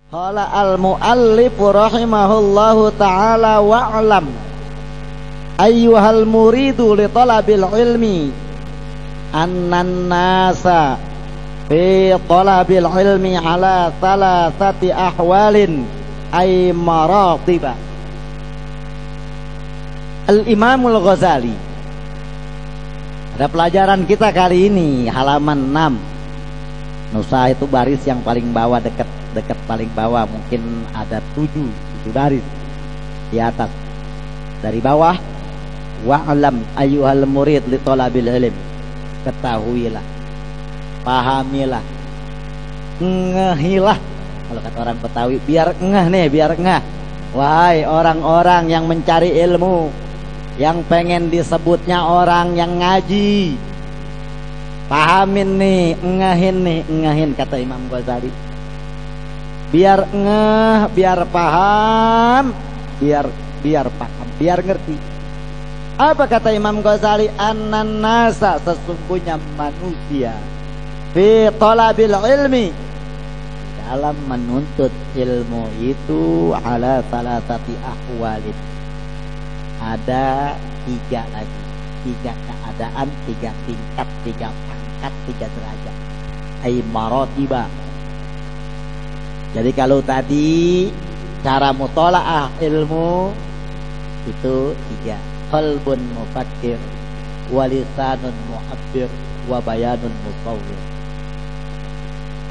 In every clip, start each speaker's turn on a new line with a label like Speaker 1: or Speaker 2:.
Speaker 1: Qala al-muallif rahimahullahu ta'ala wa'lam ayyuhal muridu li talabil ilmi annan nasa fi talabil ilmi ala thalathati ahwalin ay maratiba. Al-Imamul Ghazali. Ada pelajaran kita kali ini halaman 6. Nusa itu baris yang paling bawah, dekat paling bawah, mungkin ada 7 baris di atas. Dari bawah, wa'lam ayyuhal murid li talabil ilm. Ketahuilah, pahamilah, ngehilah. Kalau kata orang Betawi, biar ngeh nih, biar ngeh. Wahai orang-orang yang mencari ilmu, yang pengen disebutnya orang yang ngaji, pahamin nih, ngehin kata Imam Ghazali. Biar ngeh, biar paham, biar paham, biar ngerti. Apa kata Imam Ghazali? Annan nasa, sesungguhnya manusia, fi talabil ilmi, dalam menuntut ilmu itu, ala salasati ahwalin, ada 3 lagi, 3 keadaan, 3 tingkat, 3 pangkat, 3 derajat. Ay maratiba. Jadi kalau tadi cara mutola'ah ilmu itu 3, qalbun mufakkir, walisanun mu'abbir, wa bayanun musawwir.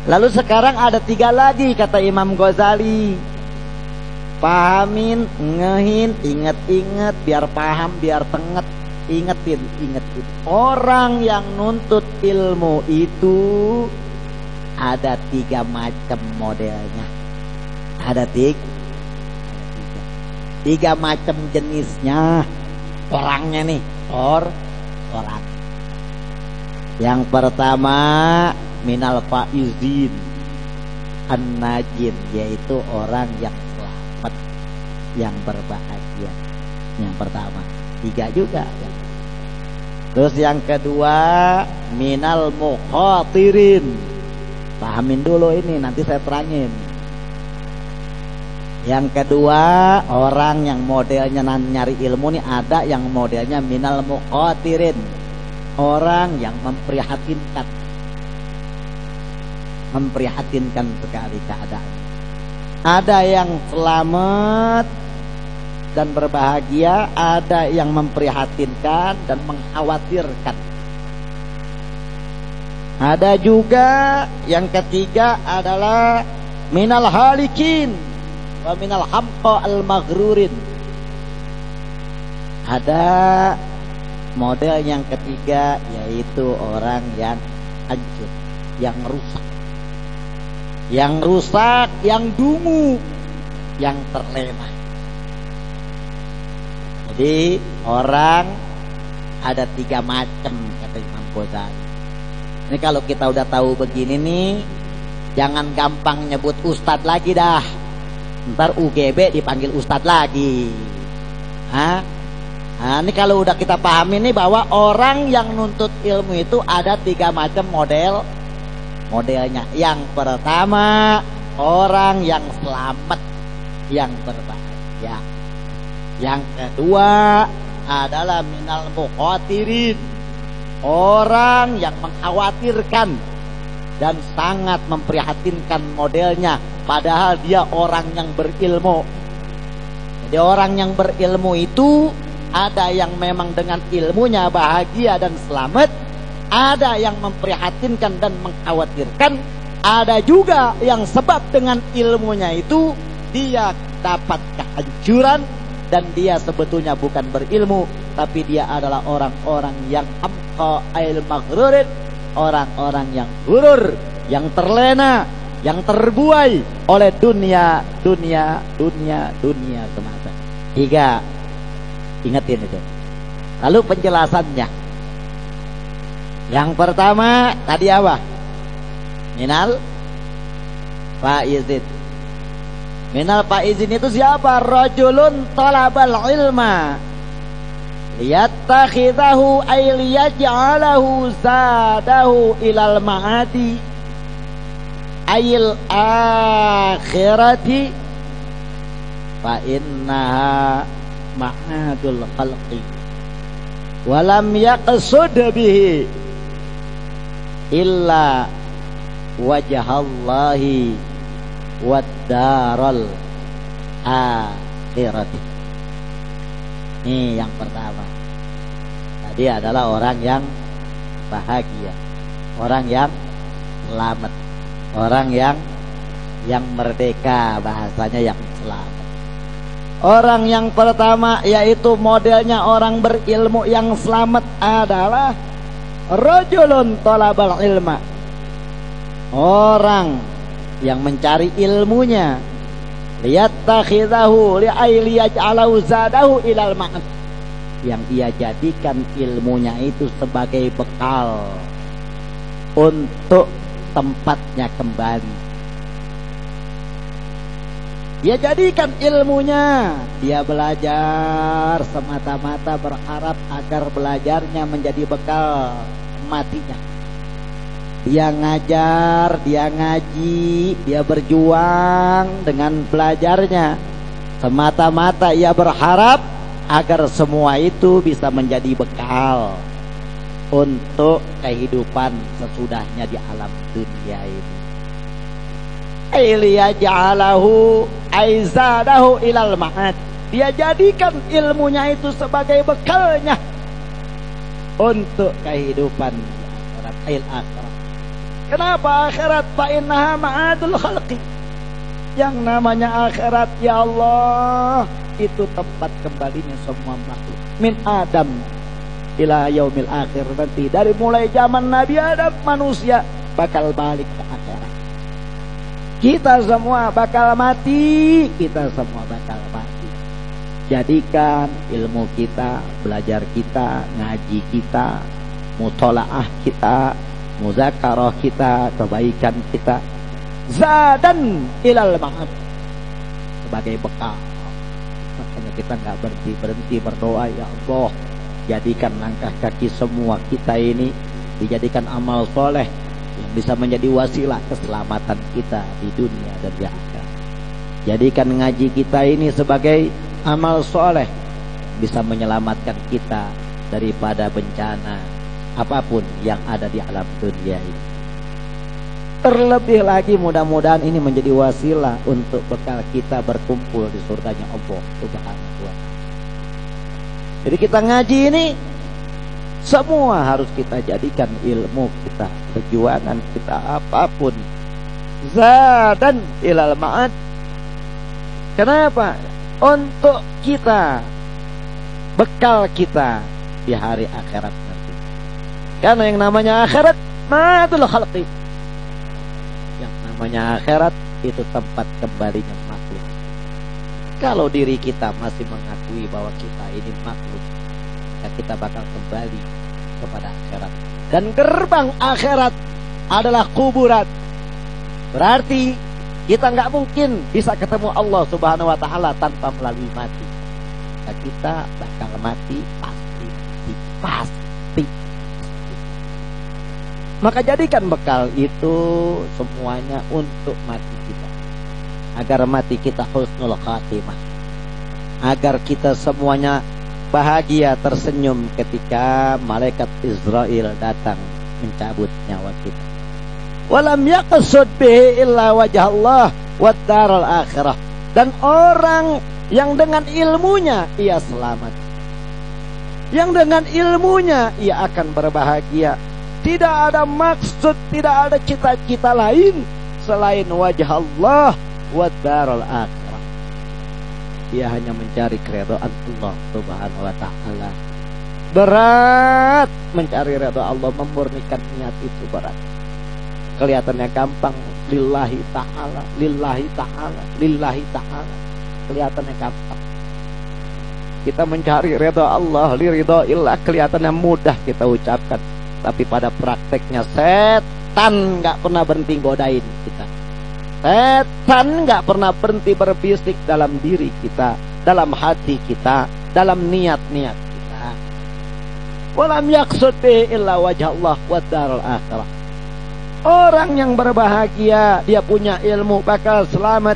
Speaker 1: Lalu sekarang ada 3 lagi kata Imam Ghazali. Pahamin, ngehin, inget-inget, biar paham, biar tenget, ingetin. Orang yang nuntut ilmu itu ada 3 macam modelnya. Ada 3 macam jenisnya. Orangnya nih, orang. Yang pertama, minal faizin an-najin, yaitu orang yang selamat, yang berbahagia. Yang pertama, 3 juga ya. Terus yang kedua, minal mukhatirin. Pahamin dulu ini, nanti saya terangin. Yang kedua, orang yang modelnya nyari ilmu nih, ada yang modelnya minal mukhatirin, orang yang memprihatinkan sekali keadaan. Ada yang selamat dan berbahagia, ada yang memprihatinkan dan mengkhawatirkan. Ada juga yang ketiga adalah minal halikin wa minal hamqa al maghrurin. Ada model yang ketiga, yaitu orang yang hancur, yang rusak, yang dungu, yang terlena. Jadi orang ada 3 macam kata Imam Ghazali. Ini kalau kita udah tahu begini nih, jangan gampang nyebut ustadz lagi dah. Ntar UGB dipanggil ustadz lagi. Nah, ini kalau udah kita pahami nih, bahwa orang yang nuntut ilmu itu ada 3 macam modelnya. Yang pertama, orang yang selamat, yang berbahagia. Yang kedua adalah minal mukhatirin, orang yang mengkhawatirkan dan sangat memprihatinkan modelnya, padahal dia orang yang berilmu. Jadi orang yang berilmu itu ada yang memang dengan ilmunya bahagia dan selamat, ada yang memprihatinkan dan mengkhawatirkan, ada juga yang sebab dengan ilmunya itu dia dapat kehancuran, dan dia sebetulnya bukan berilmu, tapi dia adalah orang-orang yang hamqa al maghrurin, orang-orang yang hurur, yang terlena, yang terbuai oleh dunia semata. 3, ingetin itu. Lalu penjelasannya. Yang pertama tadi apa? Minal faizin. Minal faizin itu siapa? Rajulun talabal ilma liyattakhidahu ay liyaj'alahu zadahu ilal ma'adi. ayil akhirati fa innaha ma'adul khalqi walam yaqsud bihi illa wajhallahi wad daral akhirati. Ini yang pertama. Tadi adalah orang yang bahagia, orang yang selamat, orang yang merdeka, bahasanya yang selamat. Orang yang pertama yaitu modelnya orang berilmu yang selamat adalah rajulun talabal ilma. Orang yang mencari ilmunya, liyattakhidahu li'ailiyaj'alahu zadahu ilal ma'ad, yang ia jadikan ilmunya itu sebagai bekal untuk tempatnya kembali. Dia jadikan ilmunya, dia belajar semata-mata berharap agar belajarnya menjadi bekal matinya. Dia ngajar, dia ngaji, dia berjuang dengan belajarnya. Semata-mata ia berharap agar semua itu bisa menjadi bekal untuk kehidupan sesudahnya di alam dunia ini. Ailiyaj'alahu aizadahu ilal ma'ad. Dia jadikan ilmunya itu sebagai bekalnya untuk kehidupan akhirat. Kenapa akhirat? Fa innaha ma'adul khalqi. Yang namanya akhirat, ya Allah, itu tempat kembalinya semua makhluk. Min Adam ila yaumil akhir, nanti dari mulai zaman Nabi Adam manusia bakal balik ke akhirat. Kita semua bakal mati, kita semua bakal mati. Jadikan ilmu kita, belajar kita, ngaji kita, mutolaah kita, muzakarah kita, kebaikan kita, zadan ilal ma'ad, sebagai bekal. Makanya kita nggak berhenti berdoa, ya Allah, jadikan langkah kaki semua kita ini dijadikan amal soleh yang bisa menjadi wasilah keselamatan kita di dunia dan di akhirat. Jadikan ngaji kita ini sebagai amal soleh, bisa menyelamatkan kita daripada bencana apapun yang ada di alam dunia ini. Terlebih lagi mudah-mudahan ini menjadi wasilah untuk bekal kita berkumpul di surganya Allah Subhanahu wa ta'ala. Jadi kita ngaji ini semua harus kita jadikan ilmu kita, perjuangan kita, apapun zadan ilal ma'ad. Kenapa? Untuk kita, bekal kita di hari akhirat nanti. Karena yang namanya akhirat ma'adul khalqi, yang namanya akhirat itu tempat kembalinya makhluk. Kalau diri kita masih mengakui bahwa kita ini makhluk, maka kita bakal kembali kepada akhirat. Dan gerbang akhirat adalah kuburan. Berarti kita nggak mungkin bisa ketemu Allah Subhanahu wa ta'ala tanpa melalui mati. Maka kita bakal mati pasti. Maka jadikan bekal itu semuanya untuk mati kita, agar mati kita husnul khatimah, agar kita semuanya bahagia tersenyum ketika malaikat Israel datang mencabut nyawa kita. Walam yaqsud bihi illa wajah Allah wad daral akhirah. Dan orang yang dengan ilmunya ia selamat, yang dengan ilmunya ia akan berbahagia. Tidak ada maksud, tidak ada cita-cita lain selain wajah Allah wad daral akhirah. Dia hanya mencari keridhaan Allah Subhanahu wa ta'ala. Berat mencari ridha Allah, memurnikan niat itu berat. Kelihatannya gampang, lillahi ta'ala, lillahi ta'ala, lillahi ta'ala. Kelihatannya gampang. Kita mencari ridha Allah, liridha illah, kelihatannya mudah kita ucapkan. Tapi pada prakteknya setan nggak pernah berhenti godain kita. Setan nggak pernah berhenti berbisik dalam diri kita, dalam hati kita, dalam niat-niat kita. Walam yaqsud bihi illa wajah Allah wad daral akhirah.
Speaker 2: Orang yang berbahagia, dia punya ilmu, bakal selamat.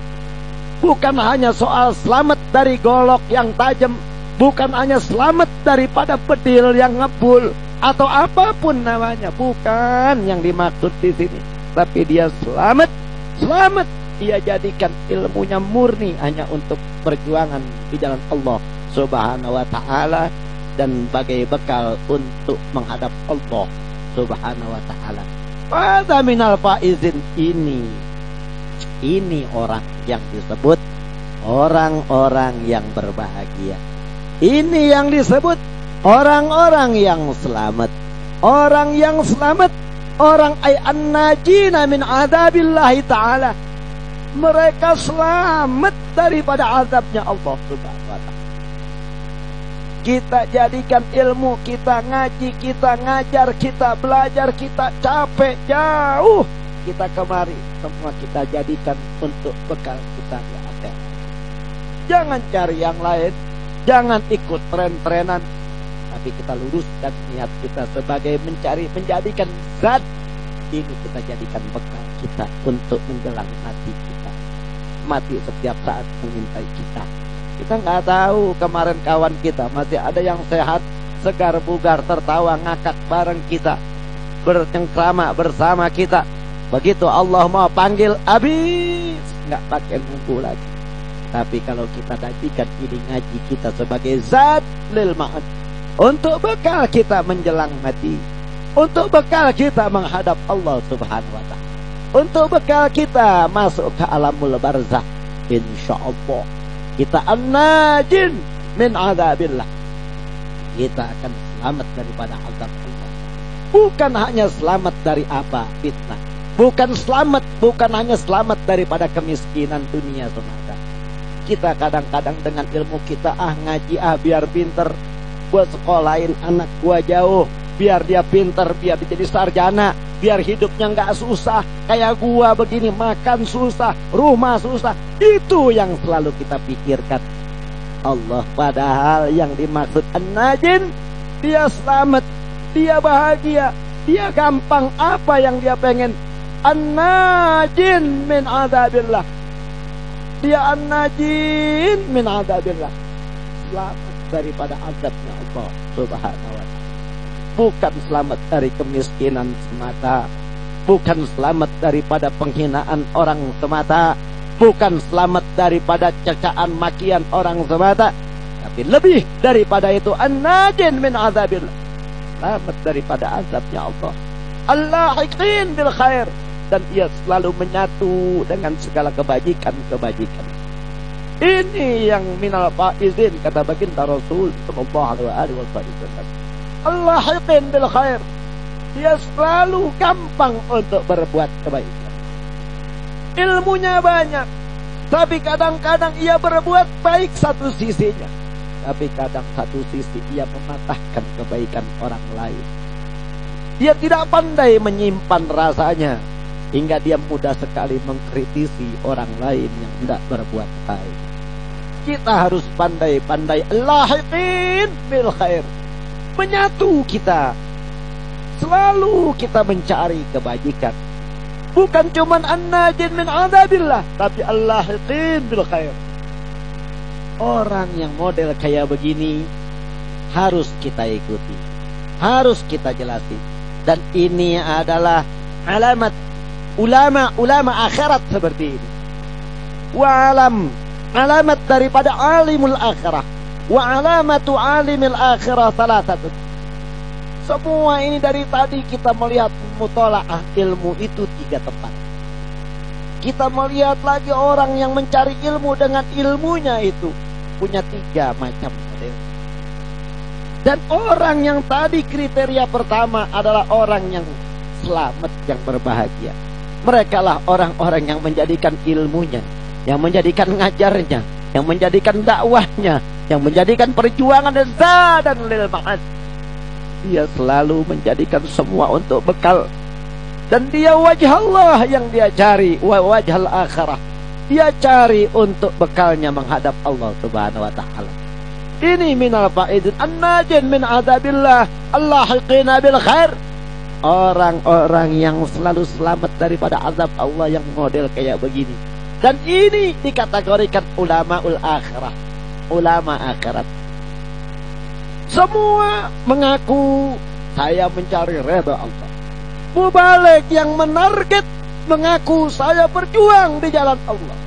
Speaker 2: Bukan hanya soal selamat dari golok yang tajam, bukan hanya selamat daripada bedil yang ngebul atau apapun namanya, bukan yang dimaksud di sini. Tapi dia selamat, selamat. Dia jadikan ilmunya murni hanya untuk perjuangan di jalan Allah Subhanahu wa ta'ala, dan sebagai bekal untuk menghadap Allah Subhanahu wa ta'ala. Pada minal faizin, ini orang yang disebut orang-orang yang berbahagia. Ini yang disebut orang-orang yang selamat. Orang yang selamat, orang ay an-najina min adabillahi ta'ala. Mereka selamat daripada azabnya Allah Subhanahu wa ta'ala. Kita jadikan ilmu, kita ngaji, kita ngajar, kita belajar, kita capek jauh, kita kemari, semua kita jadikan untuk bekal kita di akhirat. Jangan cari yang lain, jangan ikut tren-trenan, tapi kita luruskan niat kita sebagai menjadikan zat ini, kita jadikan bekal kita untuk menjelang mati kita. Mati setiap saat mengintai kita. Kita nggak tahu, kemarin kawan kita masih ada yang sehat, segar, bugar, tertawa, ngakak bareng kita, bercengkrama bersama kita. Begitu Allah mau panggil, habis, nggak pakai nunggu lagi. Tapi kalau kita jadikan ini ngaji kita sebagai zat lil ma'ad, untuk bekal kita menjelang mati, untuk bekal kita menghadap Allah Subhanahu wa ta'ala, untuk bekal kita masuk ke alamul barzakh, insyaallah kita an-najin min adzabillah. Kita akan selamat daripada azab Allah. Bukan hanya selamat dari apa? Fitnah. Bukan hanya selamat daripada kemiskinan dunia semata. Kita kadang-kadang dengan ilmu kita, ngaji biar pinter, buat sekolahin anak gua jauh, biar dia pinter, biar dia jadi sarjana, biar hidupnya nggak susah kayak gua begini, makan susah, rumah susah. Itu yang selalu kita pikirkan. Allah, padahal yang dimaksud an-najin, dia selamat, dia bahagia, dia gampang apa yang dia pengen. An-najin min adzabillah. Dia an-najin min adzabillah. Selamat daripada azabnya Allah Subhanahu wa ta'ala. Bukan selamat dari kemiskinan semata, bukan selamat daripada penghinaan orang semata, bukan selamat daripada cacaan makian orang semata, tapi lebih daripada itu, an-najin min adzabillah. Selamat daripada azabnya Allah. Al-lahiqin bil khair, dan ia selalu menyatu dengan segala kebajikan-kebajikan. Ini yang minal faizin, kata baginda Rasul sallallahu alaihi wasallam. Al-lahiqin bil khair, dia selalu gampang untuk berbuat kebaikan. Ilmunya banyak, tapi kadang-kadang ia berbuat baik satu sisinya, tapi kadang satu sisi ia mematahkan kebaikan orang lain. Dia tidak pandai menyimpan rasanya, hingga dia mudah sekali mengkritisi orang lain yang tidak berbuat baik. Kita harus pandai-pandai lahiqin bil khair, menyatu kita. Selalu kita mencari kebajikan. Bukan cuma an-najin min adzabillah, tapi al-lahiqin bil khair. Orang yang model kayak begini harus kita ikuti, harus kita jelasi. Dan ini adalah alamat ulama akhirat seperti ini. Wa alamat daripada alimul akhirah. Wa alamatu alimil akhirah salasatun. Semua ini dari tadi kita melihat mutola'ah ilmu itu 3 tempat. Kita melihat lagi orang yang mencari ilmu dengan ilmunya itu punya 3 macam model. Dan orang yang tadi kriteria pertama adalah orang yang selamat, yang berbahagia. Mereka lah orang-orang yang menjadikan ilmunya, yang menjadikan ngajarnya, yang menjadikan dakwahnya, yang menjadikan perjuangan dan lil ma'ad. Dia selalu menjadikan semua untuk bekal. Dan dia wajah Allah yang dia cari, wajah al-akhirah. Dia cari untuk bekalnya menghadap Allah Subhanahu wa ta'ala. Ini minal faizin an-najin min adzabillah, al-lahiqina bil khair. orang-orang yang selalu selamat daripada azab Allah yang model kayak begini. Dan ini dikategorikan ulamaul akhirah, ulama akhirat. Semua mengaku saya mencari redha Allah. Mubalik yang menarget mengaku saya berjuang di jalan Allah.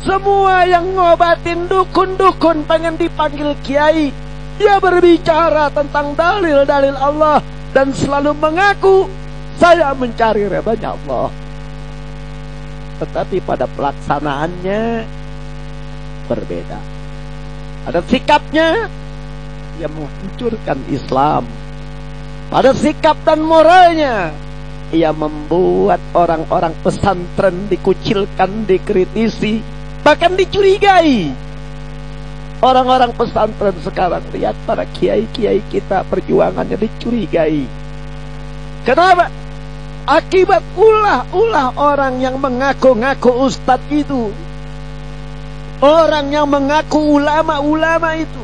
Speaker 2: Semua yang ngobatin dukun-dukun pengen dipanggil kiai, dia berbicara tentang dalil-dalil Allah dan selalu mengaku saya mencari redanya Allah. Tetapi pada pelaksanaannya berbeda. Pada sikapnya dia menghancurkan Islam. Pada sikap dan moralnya ia membuat orang-orang pesantren dikucilkan, dikritisi, bahkan dicurigai. Orang-orang pesantren sekarang lihat para kiai-kiai kita perjuangannya dicurigai. Kenapa? Akibat ulah-ulah orang yang mengaku-ngaku ustadz itu, orang yang mengaku ulama-ulama itu,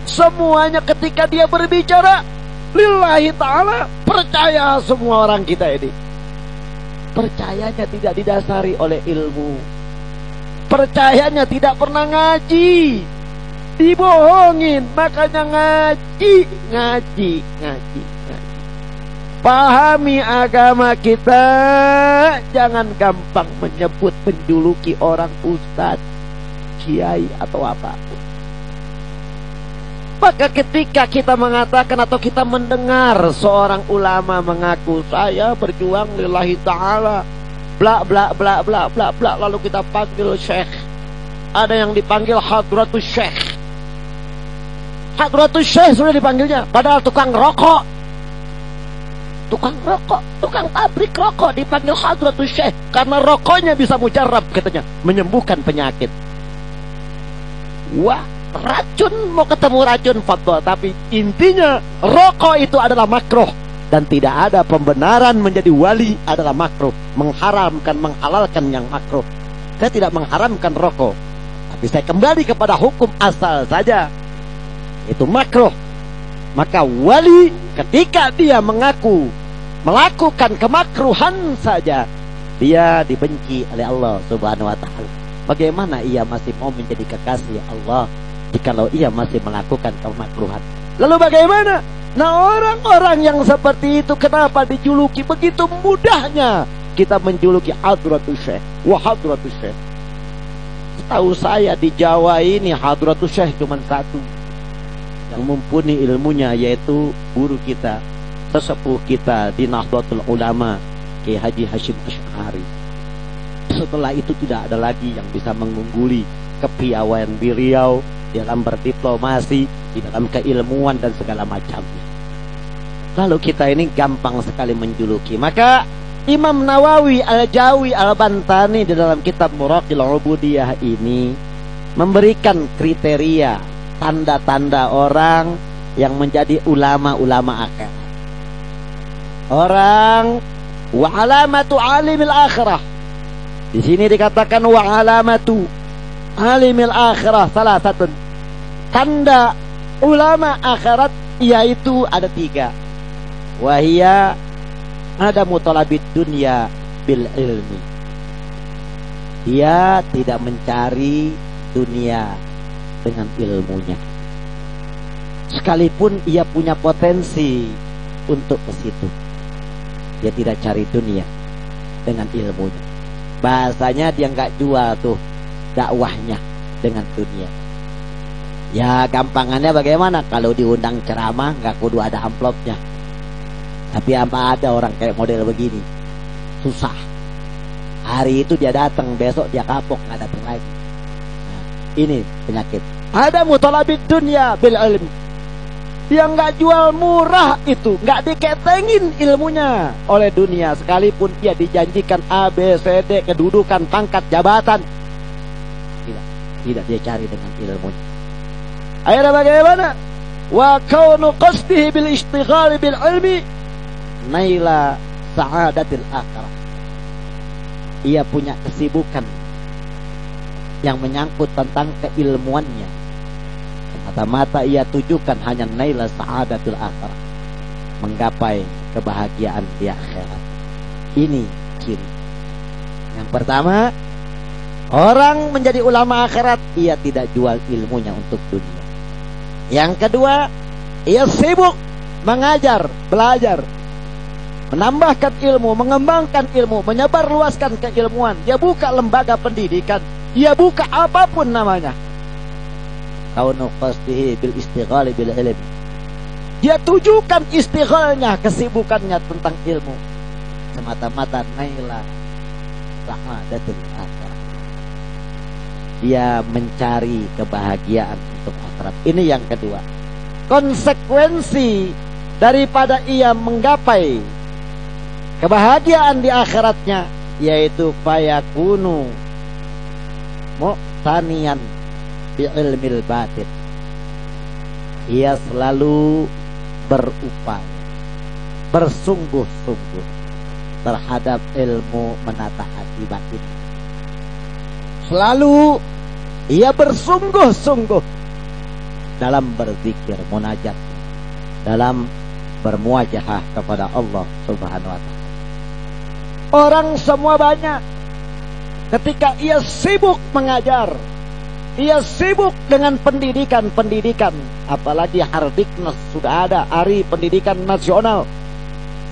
Speaker 2: semuanya ketika dia berbicara lillahi ta'ala, percaya semua orang kita ini. Percayanya tidak didasari oleh ilmu, percayanya tidak pernah ngaji, dibohongin, makanya ngaji. Pahami agama kita, jangan gampang menyebut menjuluki orang ustadz, kiai atau apapun. Maka ketika kita mengatakan atau kita mendengar seorang ulama mengaku saya berjuang lillahi ta'ala, bla bla bla bla bla bla, lalu kita panggil syekh. Ada yang dipanggil hadratus syekh. Hadratus syekh sudah dipanggilnya, padahal tukang rokok. Tukang rokok, tukang pabrik rokok dipanggil hadratus syekh karena rokoknya bisa mujarab katanya, menyembuhkan penyakit. Wah, racun, mau ketemu racun fatwa, tapi intinya rokok itu adalah makruh dan tidak ada pembenaran menjadi wali adalah makruh, mengharamkan, menghalalkan yang makruh. Saya tidak mengharamkan rokok, tapi saya kembali kepada hukum asal saja, itu makruh. Maka wali ketika dia mengaku melakukan kemakruhan saja, dia dibenci oleh Allah Subhanahu wa ta'ala. Bagaimana ia masih mau menjadi kekasih Allah jikalau ia masih melakukan kemakruhan? Lalu bagaimana? Nah, orang-orang yang seperti itu kenapa dijuluki begitu mudahnya? Kita menjuluki hadratus syekh wa hadratus syekh. Setahu saya di Jawa ini hadratus syekh cuma satu yang mumpuni ilmunya, yaitu guru kita, sesepuh kita di Nahdlatul Ulama, Kiai Haji Hasyim Asy'ari. Setelah itu tidak ada lagi yang bisa mengungguli kepiawaian beliau dalam berdiplomasi, di dalam keilmuan dan segala macamnya. Lalu kita ini gampang sekali menjuluki. Maka Imam Nawawi Al-Jawi Al-Bantani di dalam kitab Muraqil Ubudiyah ini memberikan kriteria, tanda-tanda orang yang menjadi ulama-ulama akhirat. Orang wa alamatu alimil akhirah. Di sini dikatakan wa alamatu alimil akhirah salah satu tanda ulama akhirat, yaitu ada 3. Wahia ada mutalabid dunya bil ilmi. Dia tidak mencari dunia dengan ilmunya, sekalipun ia punya potensi untuk ke situ, dia tidak cari dunia dengan ilmunya. Bahasanya dia nggak jual tuh dakwahnya dengan dunia. Ya gampangannya bagaimana? Kalau diundang ceramah nggak kudu ada amplopnya, tapi apa ada orang kayak model begini, susah. Hari itu dia datang, besok dia kapok nggak datang lagi. Nah, ini penyakit. Ada mutalabid dunya bil ilm. Dia nggak jual murah itu, nggak diketengin ilmunya oleh dunia, sekalipun dia dijanjikan A, B, C, D, kedudukan, pangkat, jabatan. Tidak dia cari dengan ilmunya. Akhirnya bagaimana? Wa kaunu qasdihi bil ishtighal bil ilmi naila sa'adatil akhirah. Ia punya kesibukan yang menyangkut tentang keilmuannya. Mata-mata ia tujukan hanya naila sa'adatul akhirah, menggapai kebahagiaan di akhirat. Ini ciri. Yang pertama, orang menjadi ulama akhirat, ia tidak jual ilmunya untuk dunia. Yang kedua, ia sibuk mengajar, belajar, menambahkan ilmu, mengembangkan ilmu, menyebarluaskan keilmuan. Dia buka lembaga pendidikan, dia buka apapun namanya. Kaunu qasdihi bil istighali bil ilm. Dia tujukan istighalnya, kesibukannya tentang ilmu, semata-mata naila sa'adatul akhirah. Dia mencari kebahagiaan untuk akhirat. Ini yang kedua. Konsekuensi daripada ia menggapai kebahagiaan di akhiratnya, yaitu fayakunu mu'taniyan bi ilmil batin. Ia selalu berupaya, bersungguh-sungguh terhadap ilmu menata hati batin. Selalu ia bersungguh-sungguh dalam berzikir, munajat, dalam bermuajahah kepada Allah Subhanahu wa ta'ala. Orang semua banyak ketika ia sibuk mengajar, ia sibuk dengan pendidikan, apalagi Hardiknas sudah ada, Hari Pendidikan Nasional.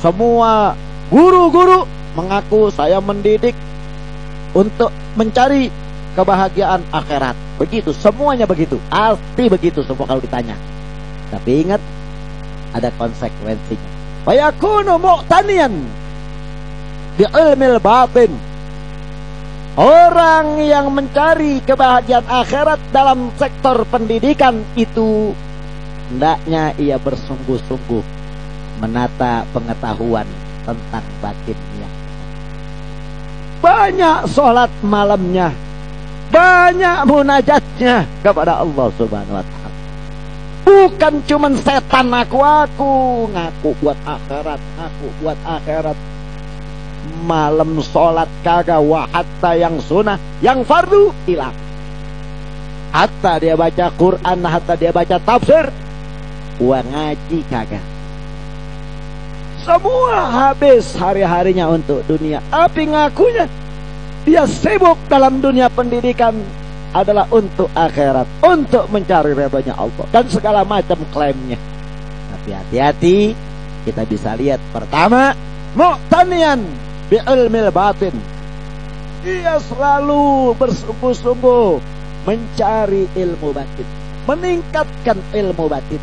Speaker 2: Semua guru-guru mengaku saya mendidik untuk mencari kebahagiaan akhirat. Begitu, semuanya begitu. Pasti begitu semua kalau ditanya. Tapi ingat, ada konsekuensinya. Fayakunu mu'taniyan bi ilmil batin. Orang yang mencari kebahagiaan akhirat dalam sektor pendidikan itu, hendaknya ia bersungguh-sungguh menata pengetahuan tentang batinnya. Banyak sholat malamnya, banyak munajatnya kepada Allah Subhanahu wa ta'ala. Bukan cuman setan ngaku buat akhirat, ngaku buat akhirat. Malam sholat kagak, wa hatta yang sunnah, yang fardu hilang. Hatta dia baca Quran, hatta dia baca tafsir, wa ngaji kagak. Semua habis hari-harinya untuk dunia. Tapi ngakunya dia sibuk dalam dunia pendidikan adalah untuk akhirat, untuk mencari ridhonya Allah, dan segala macam klaimnya. Tapi hati-hati, kita bisa lihat pertama, mu'taniyan bi ilmil batin. Dia selalu bersungguh-sungguh mencari ilmu batin, meningkatkan ilmu batin.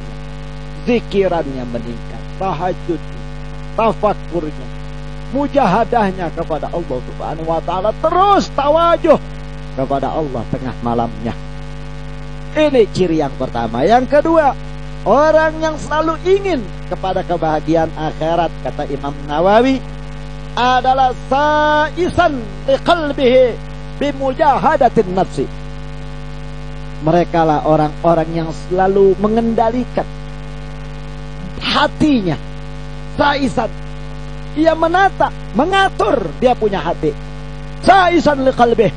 Speaker 2: Zikirannya meningkat, tahajudnya, tafakkurnya, mujahadahnya kepada Allah Subhanahu wa ta'ala, terus tawajuh kepada Allah tengah malamnya. Ini ciri yang pertama. Yang kedua, orang yang selalu ingin kepada kebahagiaan akhirat, kata Imam Nawawi, adalah sa'isan liqalbihi bimujahadatin nafsi. Mereka lah orang-orang yang selalu mengendalikan hatinya. Sa'isan, ia menata, mengatur dia punya hati. Sa'isan liqalbihi,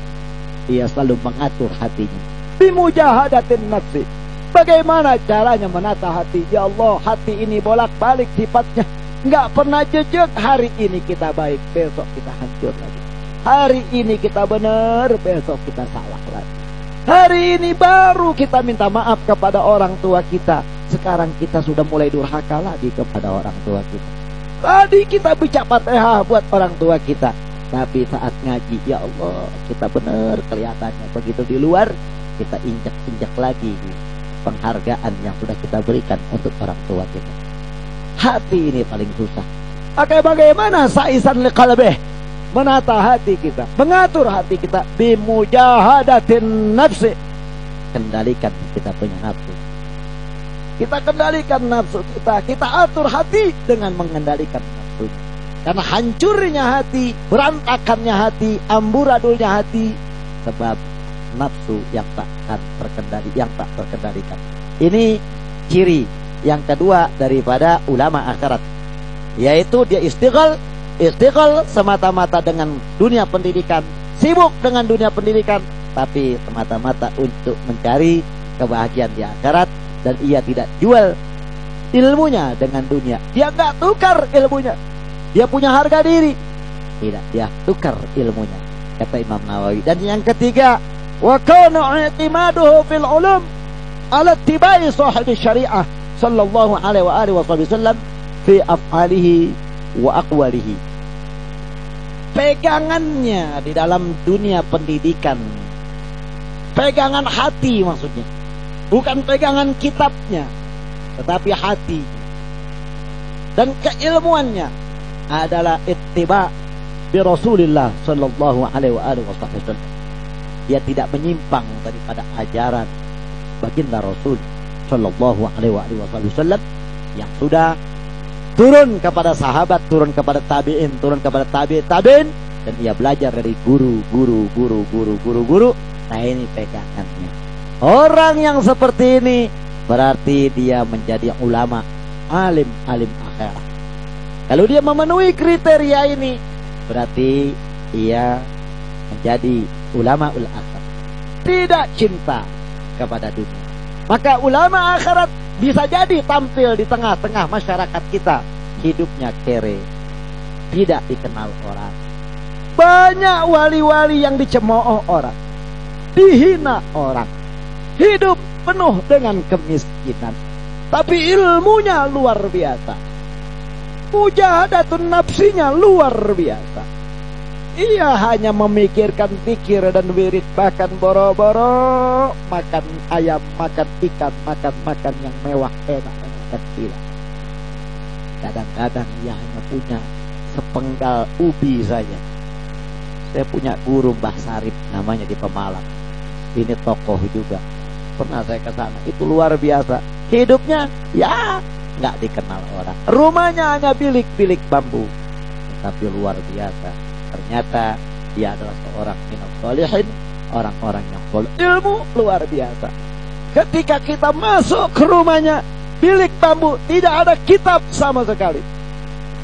Speaker 2: ia selalu mengatur hatinya. Bimujahadatin nafsi. Bagaimana caranya menata hati? Ya Allah, hati ini bolak-balik sifatnya, nggak pernah jejak. Hari ini kita baik, besok kita hancur lagi. Hari ini kita benar, besok kita salah lagi. Hari ini baru kita minta maaf kepada orang tua kita, sekarang kita sudah mulai durhaka lagi kepada orang tua kita. Tadi kita bicara Fatihah buat orang tua kita, tapi saat ngaji, ya Allah, kita benar kelihatannya begitu di luar, kita injak-injak lagi penghargaan yang sudah kita berikan untuk orang tua kita. Hati ini paling susah. Oke, bagaimana sa'isan liqalbih, menata hati kita, mengatur hati kita, bimujahadatin nafsi. Kendalikan kita punya nafsu. Kita kendalikan nafsu kita atur hati dengan mengendalikan nafsu. Karena hancurnya hati, berantakannya hati, amburadulnya hati, sebab nafsu yang tak terkendali, yang tak terkendalikan. Ini ciri yang kedua daripada ulama akhirat, yaitu dia istighal semata-mata dengan dunia pendidikan, sibuk dengan dunia pendidikan, tapi semata-mata untuk mencari kebahagiaan di akhirat, dan ia tidak jual ilmunya dengan dunia. Dia nggak tukar ilmunya. Dia punya harga diri. Tidak, dia tukar ilmunya, kata Imam Nawawi. Dan yang ketiga, wa kana i'timaduhu fil ulum ala ittiba'i sahibi syariah sallallahu alaihi wasallam fi af'alihi wa aqwalihi. Pegangannya di dalam dunia pendidikan, pegangan hati maksudnya, bukan pegangan kitabnya, tetapi hati. Dan keilmuannya adalah ittiba' bi Rasulillah sallallahu alaihi wasallam. Dia tidak menyimpang daripada ajaran baginda Rasul sallallahu alaihi wasallam yang sudah turun kepada sahabat, turun kepada tabi'in, turun kepada tabi'in, dan ia belajar dari guru. Nah, ini pegangannya. Orang yang seperti ini berarti dia menjadi ulama, alim akhirat. Kalau dia memenuhi kriteria ini, berarti ia menjadi ulama akhirat. Tidak cinta kepada dunia. Maka ulama akhirat bisa jadi tampil di tengah-tengah masyarakat kita, hidupnya kere, tidak dikenal orang. Banyak wali-wali yang dicemooh orang, dihina orang, hidup penuh dengan kemiskinan, tapi ilmunya luar biasa, mujahadatun nafsinya luar biasa. Ia hanya memikirkan zikir dan wirid, bahkan boro-boro makan ayam, makan ikan, makan yang mewah, enak dan tidak. Kadang-kadang ia hanya punya sepenggal ubi saja. Saya punya guru Mbah Sarip namanya di Pemalang. Ini tokoh juga. Pernah saya ke sana. Itu luar biasa. Hidupnya ya nggak dikenal orang. Rumahnya hanya bilik-bilik bambu. Tapi luar biasa. Ternyata dia adalah seorang minal sholihin, orang-orang yang full ilmu luar biasa. Ketika kita masuk ke rumahnya, bilik bambu, tidak ada kitab sama sekali.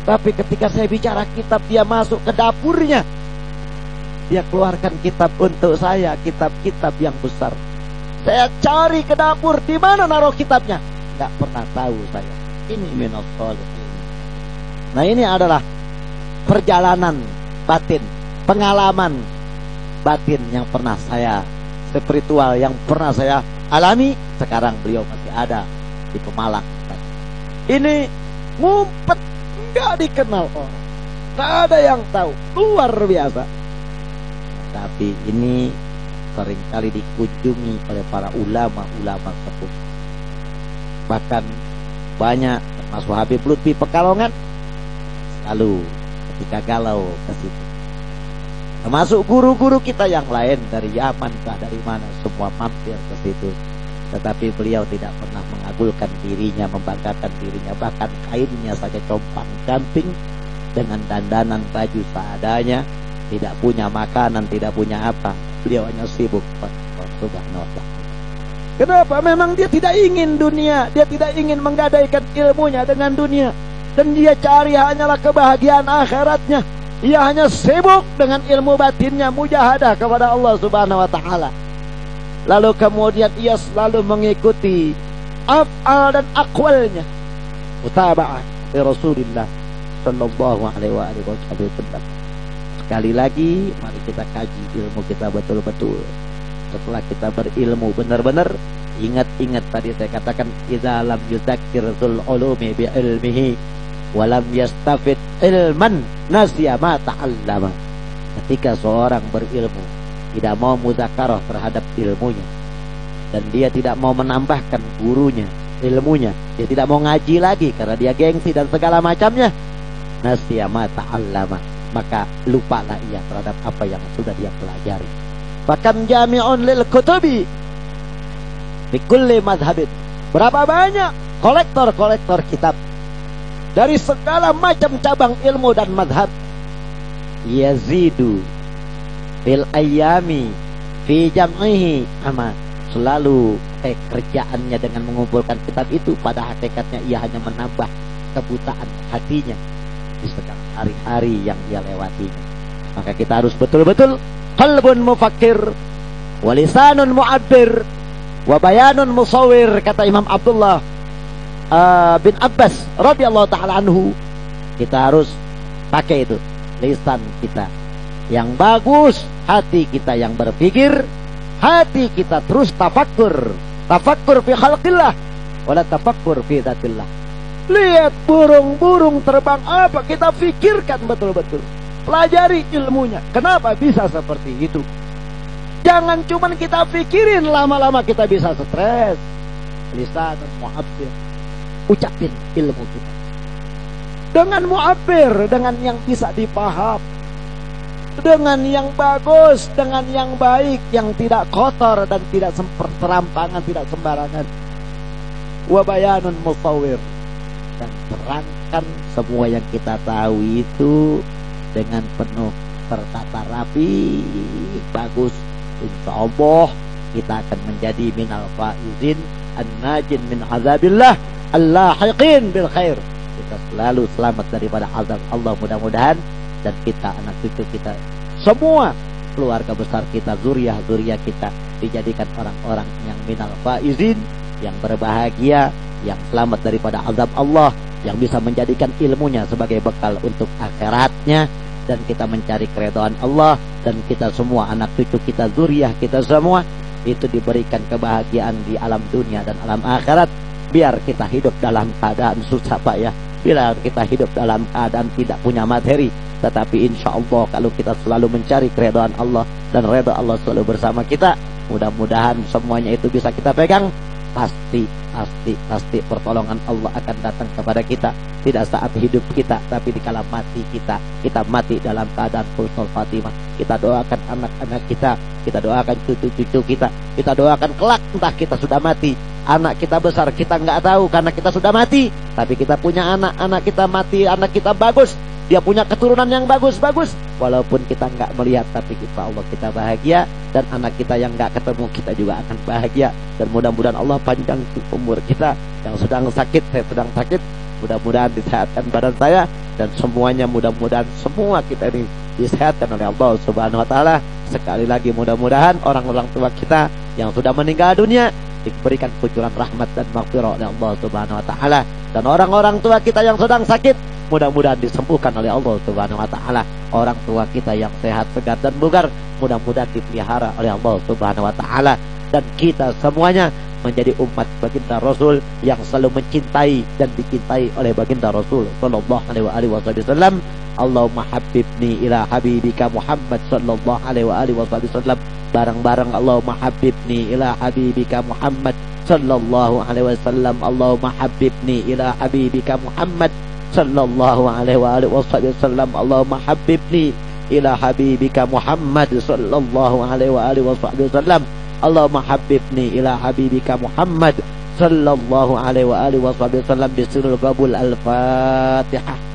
Speaker 2: Tapi ketika saya bicara kitab, dia masuk ke dapurnya, dia keluarkan kitab untuk saya, kitab-kitab yang besar. Saya cari ke dapur, di mana naruh kitabnya? Nggak pernah tahu saya. Ini minal sholihin. Nah, ini adalah perjalanan batin, pengalaman batin yang pernah saya, spiritual yang pernah saya alami. Sekarang beliau masih ada di Pemalang. Ini ngumpet, nggak dikenal orang, nggak ada yang tahu, luar biasa. Tapi ini seringkali dikunjungi oleh para ulama-ulama sepuh. Bahkan banyak termasuk Habib Lutfi Pekalongan lalu ketika galau ke situ. Termasuk guru-guru kita yang lain dari Yaman, dari mana, semua mampir ke situ. Tetapi beliau tidak pernah mengagulkan dirinya, membanggakan dirinya. Bahkan kainnya saja compang-camping dengan dandanan baju seadanya, tidak punya makanan, tidak punya apa. Beliau hanya sibuk. Subhanallah. Kenapa? Memang dia tidak ingin dunia, dia tidak ingin menggadaikan ilmunya dengan dunia. Dan dia cari hanyalah kebahagiaan akhiratnya. Ia hanya sibuk dengan ilmu batinnya, mujahadah kepada Allah Subhanahu wa taala. Lalu kemudian ia selalu mengikuti af'al dan aqwalnya, mutaba'ah li Rasulillah sallallahu alaihi wasallam. Sekali lagi, mari kita kaji ilmu kita betul-betul. Setelah kita berilmu benar-benar, ingat-ingat tadi saya katakan, idza lam yuzakkirul ulumi bi ilmihi walam yastafid ilman nasiya ma ta'allama. Ketika seorang berilmu tidak mau muzakarah terhadap ilmunya, dan dia tidak mau menambahkan gurunya ilmunya, dia tidak mau ngaji lagi karena dia gengsi dan segala macamnya, nasiya ma ta'allama, maka lupalah ia terhadap apa yang sudah dia pelajari. Bahkan jami'un lil kutubi bi kulli madhhabin, berapa banyak kolektor-kolektor kitab dari segala macam cabang ilmu dan madhab. Yazidu fil ayami fi jam'ihi ama, selalu kerjaannya dengan mengumpulkan kitab itu, pada hakikatnya ia hanya menambah kebutaan hatinya di segala hari-hari yang ia lewatinya. Maka kita harus betul-betul qalbun mufakkir wa lisanun mu'abbir wa bayanun musawwir, kata Imam Abdullah bin Abbas radhiyallahu taala anhu. Kita harus pakai itu lisan kita yang bagus, hati kita yang berpikir, hati kita terus tafakkur fi khalqillah wala tafakkur fi dzatillah. Lihat burung-burung terbang apa, kita fikirkan betul-betul, pelajari ilmunya, kenapa bisa seperti itu. Jangan cuman kita pikirin, lama-lama kita bisa stres. Lisan mu'abbir, ucapin ilmu kita dengan mu'abbir, dengan yang bisa dipaham, dengan yang bagus, dengan yang baik, yang tidak kotor dan tidak serampangan, tidak sembarangan. Wa bayanun musawwir, dan terangkan semua yang kita tahu itu dengan penuh tertata rapi, bagus. Insya Allah kita akan menjadi minal faizin an-najin min azabillah al-lahiqin bil khair. Kita selalu selamat daripada azab Allah mudah-mudahan, dan kita, anak cucu kita, semua keluarga besar kita, zuriyah kita dijadikan orang-orang yang minal faizin, yang berbahagia, yang selamat daripada azab Allah, yang bisa menjadikan ilmunya sebagai bekal untuk akhiratnya, dan kita mencari keridhaan Allah, dan kita semua, anak cucu kita, zuriyah kita semua itu diberikan kebahagiaan di alam dunia dan alam akhirat. Biar kita hidup dalam keadaan susah payah, biar kita hidup dalam keadaan tidak punya materi, tetapi insya Allah kalau kita selalu mencari keridhaan Allah dan redha Allah selalu bersama kita, mudah-mudahan semuanya itu bisa kita pegang. Pasti pertolongan Allah akan datang kepada kita, tidak saat hidup kita, tapi di kala mati kita mati dalam keadaan husnul khatimah. Kita doakan anak-anak kita doakan cucu-cucu kita doakan kelak, entah kita sudah mati, anak kita besar, kita nggak tahu karena kita sudah mati, tapi kita punya anak kita mati, anak kita bagus, dia punya keturunan yang bagus-bagus, walaupun kita nggak melihat, tapi insya Allah kita bahagia, dan anak kita yang nggak ketemu kita juga akan bahagia. Dan mudah-mudahan Allah panjang umur kita. Yang sedang sakit, saya sedang sakit, mudah-mudahan disehatkan badan saya, dan semuanya mudah-mudahan semua kita ini disehatkan oleh Allah Subhanahu wa taala. Sekali lagi mudah-mudahan orang-orang tua kita yang sudah meninggal dunia diberikan kucuran rahmat dan maghfirah oleh Allah Subhanahu wa taala, dan orang-orang tua kita yang sedang sakit mudah-mudahan disembuhkan oleh Allah Subhanahu wa taala. Orang tua kita yang sehat, segar dan bugar mudah-mudahan dipelihara oleh Allah Subhanahu wa taala, dan kita semuanya menjadi umat baginda Rasul yang selalu mencintai dan dicintai oleh baginda Rasul sallallahu alaihi wasallam. Allahumma habibni ila habibika Muhammad sallallahu alaihi wasallam. Bareng-bareng Allahumma habibni ila habibika Muhammad sallallahu alaihi wasallam. Allahumma habibni ila habibika Muhammad sallallahu alaihi wasallam. Allahumma habibni ila habibika Muhammad sallallahu alaihi wasallam. Allahumma habibni ila habibika Muhammad sallallahu alaihi wasallam. Bisirul qabul al-Fatihah.